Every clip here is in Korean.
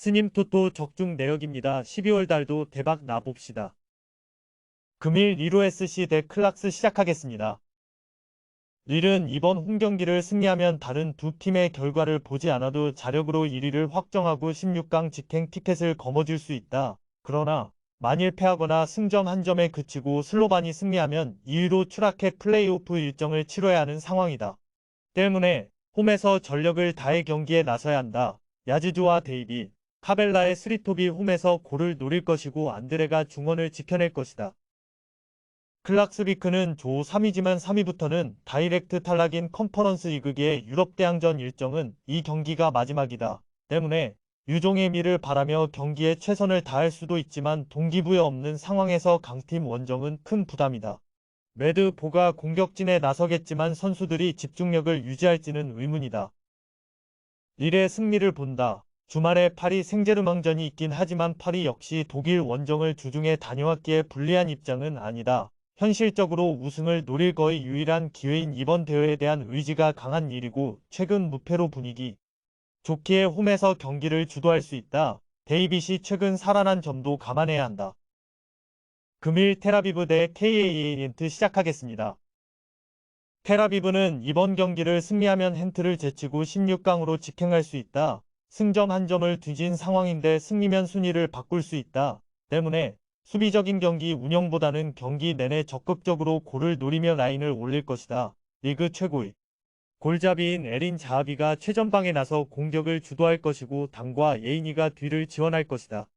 스님 토토 적중 내역입니다. 12월 달도 대박 나봅시다. 금일 리로 SC 대 클락스 시작하겠습니다. 릴은 이번 홈경기를 승리하면 다른 두 팀의 결과를 보지 않아도 자력으로 1위를 확정하고 16강 직행 티켓을 거머쥘 수 있다. 그러나 만일 패하거나 승점 한 점에 그치고 슬로반이 승리하면 2위로 추락해 플레이오프 일정을 치러야 하는 상황이다. 때문에 홈에서 전력을 다해 경기에 나서야 한다. 야지주와 데이비, 카벨라의 스리톱이 홈에서 골을 노릴 것이고 안드레가 중원을 지켜낼 것이다. 클락스비크는 조 3위지만 3위부터는 다이렉트 탈락인 컨퍼런스 리그의 유럽 대항전 일정은 이 경기가 마지막이다. 때문에 유종의 미를 바라며 경기에 최선을 다할 수도 있지만 동기부여 없는 상황에서 강팀 원정은 큰 부담이다. 매드보가 공격진에 나서겠지만 선수들이 집중력을 유지할지는 의문이다. 릴의 승리를 본다. 주말에 파리 생제르맹전이 있긴 하지만 파리 역시 독일 원정을 주중에 다녀왔기에 불리한 입장은 아니다. 현실적으로 우승을 노릴 거의 유일한 기회인 이번 대회에 대한 의지가 강한 일이고 최근 무패로 분위기 좋기에 홈에서 경기를 주도할 수 있다. 데이빗이 최근 살아난 점도 감안해야 한다. 금일 테라비브 대 KAA 시작하겠습니다. 테라비브는 이번 경기를 승리하면 hen트를 제치고 16강으로 직행할 수 있다. 승점 한 점을 뒤진 상황인데 승리면 순위를 바꿀 수 있다. 때문에 수비적인 경기 운영보다는 경기 내내 적극적으로 골을 노리며 라인을 올릴 것이다. 리그 최고의 골잡이인 에린 자하비가 최전방에 나서 공격을 주도할 것이고 당과 예인이가 뒤를 지원할 것이다.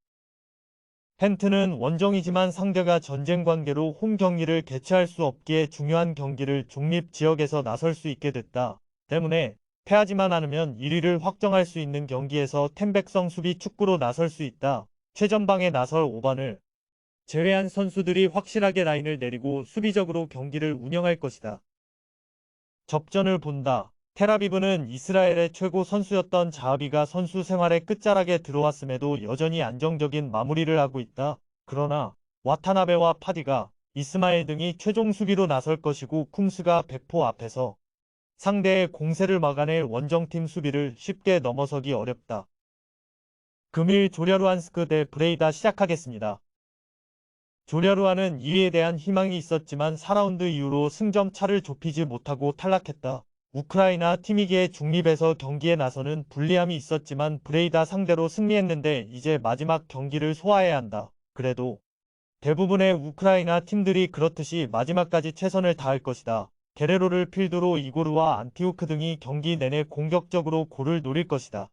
hen트는 원정이지만 상대가 전쟁 관계로 홈 경기를 개최할 수 없기에 중요한 경기를 중립 지역에서 나설 수 있게 됐다. 때문에 패하지만 않으면 1위를 확정할 수 있는 경기에서 템백성 수비 축구로 나설 수 있다. 최전방에 나설 5반을 제외한 선수들이 확실하게 라인을 내리고 수비적으로 경기를 운영할 것이다. 접전을 본다. 테라비브는 이스라엘의 최고 선수였던 자하비가 선수 생활의 끝자락에 들어왔음에도 여전히 안정적인 마무리를 하고 있다. 그러나 와타나베와 파디가, 이스마엘 등이 최종 수비로 나설 것이고 쿰스가 백포 앞에서 상대의 공세를 막아낼 원정팀 수비를 쉽게 넘어서기 어렵다. 금일 조랴루안스크 대 브레이다 시작하겠습니다. 조랴루안은 2위에 대한 희망이 있었지만 4라운드 이후로 승점 차를 좁히지 못하고 탈락했다. 우크라이나 팀이기에 중립에서 경기에 나서는 불리함이 있었지만 브레이다 상대로 승리했는데 이제 마지막 경기를 소화해야 한다. 그래도 대부분의 우크라이나 팀들이 그렇듯이 마지막까지 최선을 다할 것이다. 게레로를 필두로 이고르와 안티오크 등이 경기 내내 공격적으로 골을 노릴 것이다.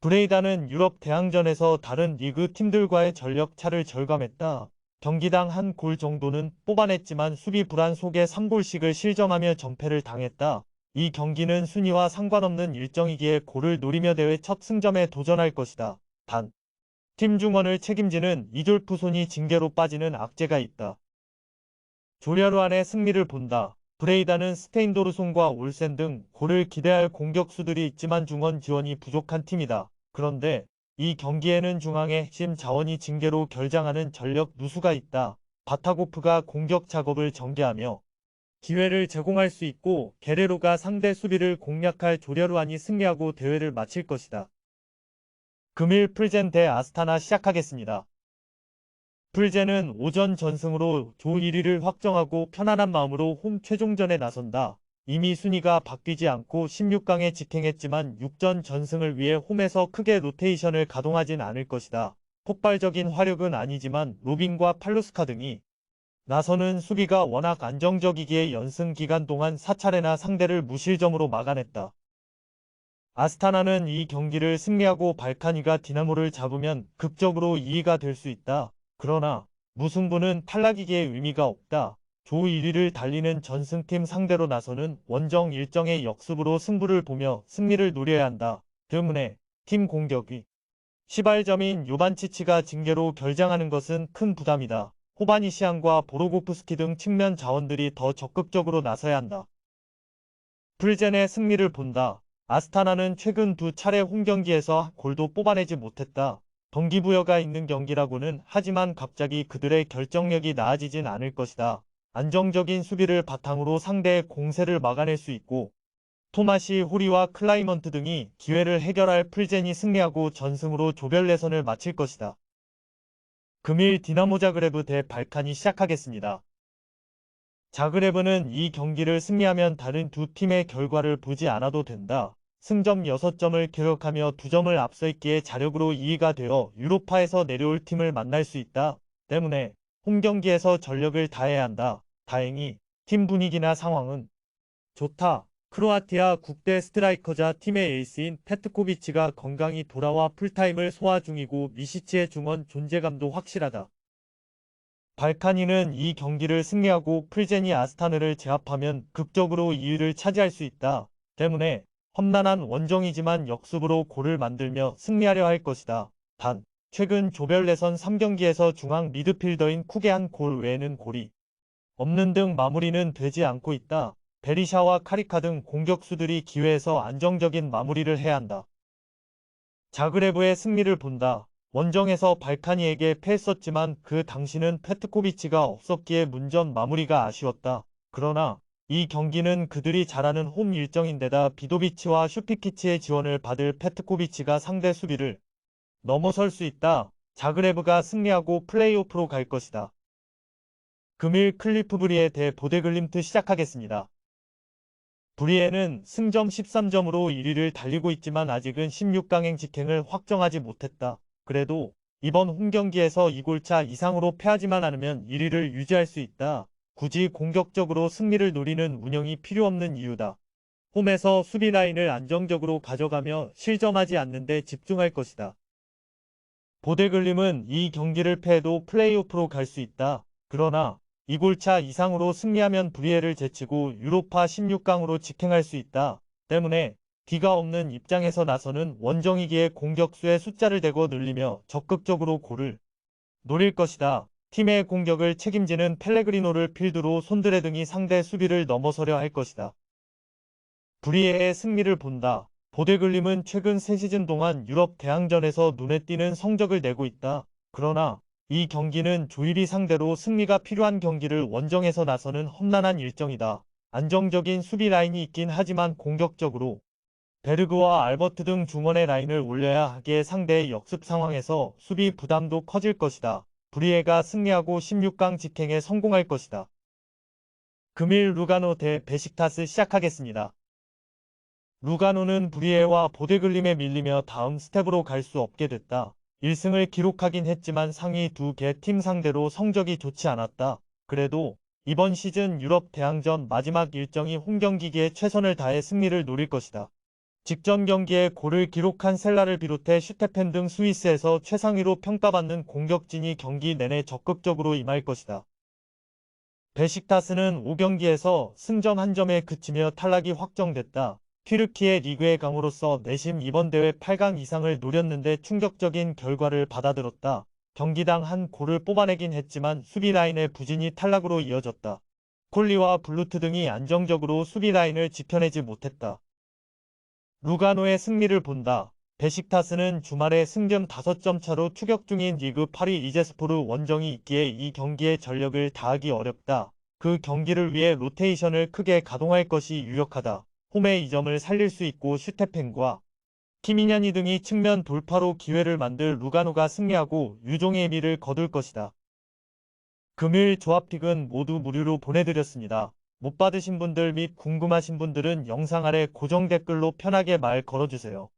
브레이다는 유럽 대항전에서 다른 리그 팀들과의 전력 차를 절감했다. 경기당 한 골 정도는 뽑아냈지만 수비 불안 속에 3골씩을 실점하며 전패를 당했다. 이 경기는 순위와 상관없는 일정이기에 골을 노리며 대회 첫 승점에 도전할 것이다. 단, 팀 중원을 책임지는 이돌프 손이 징계로 빠지는 악재가 있다. 조랴루안의 승리를 본다. 브레이다는 스테인도르송과 올센 등 골을 기대할 공격수들이 있지만 중원 지원이 부족한 팀이다. 그런데 이 경기에는 중앙의 핵심 자원이 징계로 결장하는 전력 누수가 있다. 바타고프가 공격 작업을 전개하며 기회를 제공할 수 있고 게레로가 상대 수비를 공략할 조랴루안이 승리하고 대회를 마칠 것이다. 금일 풀젠 대 아스타나 시작하겠습니다. 풀젠은 오전 전승으로 조 1위를 확정하고 편안한 마음으로 홈 최종전에 나선다. 이미 순위가 바뀌지 않고 16강에 직행했지만 6전 전승을 위해 홈에서 크게 로테이션을 가동하진 않을 것이다. 폭발적인 화력은 아니지만 로빈과 팔루스카 등이 나서는 수비가 워낙 안정적이기에 연승 기간 동안 4차례나 상대를 무실점으로 막아냈다. 아스타나는 이 경기를 승리하고 발카니가 디나모를 잡으면 극적으로 2위가 될 수 있다. 그러나 무승부는 탈락이기에 의미가 없다. 조 1위를 달리는 전승팀 상대로 나서는 원정 일정의 역습으로 승부를 보며 승리를 노려야 한다. 때문에 팀 공격이 시발점인 요반치치가 징계로 결장하는 것은 큰 부담이다. 호바니시안과 보로고프스키 등 측면 자원들이 더 적극적으로 나서야 한다. 풀젠의 승리를 본다. 아스타나는 최근 두 차례 홈경기에서 골도 뽑아내지 못했다. 동기부여가 있는 경기라고는 하지만 갑자기 그들의 결정력이 나아지진 않을 것이다. 안정적인 수비를 바탕으로 상대의 공세를 막아낼 수 있고 토마시 호리와 클라이먼트 등이 기회를 해결할 풀젠이 승리하고 전승으로 조별 예선을 마칠 것이다. 금일 디나모 자그레브 대 발칸이 시작하겠습니다. 자그레브는 이 경기를 승리하면 다른 두 팀의 결과를 보지 않아도 된다. 승점 6점을 기록하며 2점을 앞서 있기에 자력으로 2위가 되어 유로파에서 내려올 팀을 만날 수 있다. 때문에 홈경기에서 전력을 다해야 한다. 다행히 팀 분위기나 상황은 좋다. 크로아티아 국대 스트라이커자 팀의 에이스인 페트코비치가 건강히 돌아와 풀타임을 소화 중이고 미시치의 중원 존재감도 확실하다. 발카니는 이 경기를 승리하고 풀제니 아스타느를 제압하면 극적으로 2위를 차지할 수 있다. 때문에 험난한 원정이지만 역습으로 골을 만들며 승리하려 할 것이다. 단, 최근 조별 예선 3경기에서 중앙 미드필더인 쿡의 한 골 외에는 골이 없는 등 마무리는 되지 않고 있다. 베리샤와 카리카 등 공격수들이 기회에서 안정적인 마무리를 해야 한다. 자그레브의 승리를 본다. 원정에서 발카니에게 패했었지만 그 당시는 페트코비치가 없었기에 문전 마무리가 아쉬웠다. 그러나 이 경기는 그들이 잘하는 홈 일정인데다 비도비치와 슈피키치의 지원을 받을 페트코비치가 상대 수비를 넘어설 수 있다. 자그레브가 승리하고 플레이오프로 갈 것이다. 금일 클리프 브리에 대 보데글림트 시작하겠습니다. 브리에는 승점 13점으로 1위를 달리고 있지만 아직은 16강행 직행을 확정하지 못했다. 그래도 이번 홈경기에서 2골차 이상으로 패하지만 않으면 1위를 유지할 수 있다. 굳이 공격적으로 승리를 노리는 운영이 필요 없는 이유다. 홈에서 수비 라인을 안정적으로 가져가며 실점하지 않는 데 집중할 것이다. 보데글림은 이 경기를 패해도 플레이오프로 갈 수 있다. 그러나 2골차 이상으로 승리하면 브리에를 제치고 유로파 16강으로 직행할 수 있다. 때문에 D가 없는 입장에서 나서는 원정이기에 공격수의 숫자를 대고 늘리며 적극적으로 골을 노릴 것이다. 팀의 공격을 책임지는 펠레그리노를 필두로 손드레 등이 상대 수비를 넘어서려 할 것이다. 브리에의 승리를 본다. 보데글림은 최근 3시즌 동안 유럽 대항전에서 눈에 띄는 성적을 내고 있다. 그러나 이 경기는 조일이 상대로 승리가 필요한 경기를 원정에서 나서는 험난한 일정이다. 안정적인 수비 라인이 있긴 하지만 공격적으로 베르그와 알버트 등 중원의 라인을 올려야 하기에 상대의 역습 상황에서 수비 부담도 커질 것이다. 브리에가 승리하고 16강 직행에 성공할 것이다. 금일 루가노 대 베식타스 시작하겠습니다. 루가노는 브리에와 보데글림에 밀리며 다음 스텝으로 갈 수 없게 됐다. 1승을 기록하긴 했지만 상위 두 개 팀 상대로 성적이 좋지 않았다. 그래도 이번 시즌 유럽 대항전 마지막 일정이 홈경기기에 최선을 다해 승리를 노릴 것이다. 직전 경기에 골을 기록한 셀라를 비롯해 슈테펜 등 스위스에서 최상위로 평가받는 공격진이 경기 내내 적극적으로 임할 것이다. 베식타스는 5경기에서 승점 1점에 그치며 탈락이 확정됐다. 튀르키예 리그의 강으로서 내심 이번 대회 8강 이상을 노렸는데 충격적인 결과를 받아들었다. 경기당 한 골을 뽑아내긴 했지만 수비 라인의 부진이 탈락으로 이어졌다. 콜리와 블루트 등이 안정적으로 수비 라인을 지켜내지 못했다. 루가노의 승리를 본다. 베식타스는 주말에 승점 5점 차로 추격 중인 리그 8위 이제스포르 원정이 있기에 이 경기에 전력을 다하기 어렵다. 그 경기를 위해 로테이션을 크게 가동할 것이 유력하다. 홈의 이 점을 살릴 수 있고 슈테펜과 키미냐니 등이 측면 돌파로 기회를 만들 루가노가 승리하고 유종의 의미를 거둘 것이다. 금일 조합픽은 모두 무료로 보내드렸습니다. 못 받으신 분들 및 궁금하신 분들은 영상 아래 고정 댓글로 편하게 말 걸어주세요.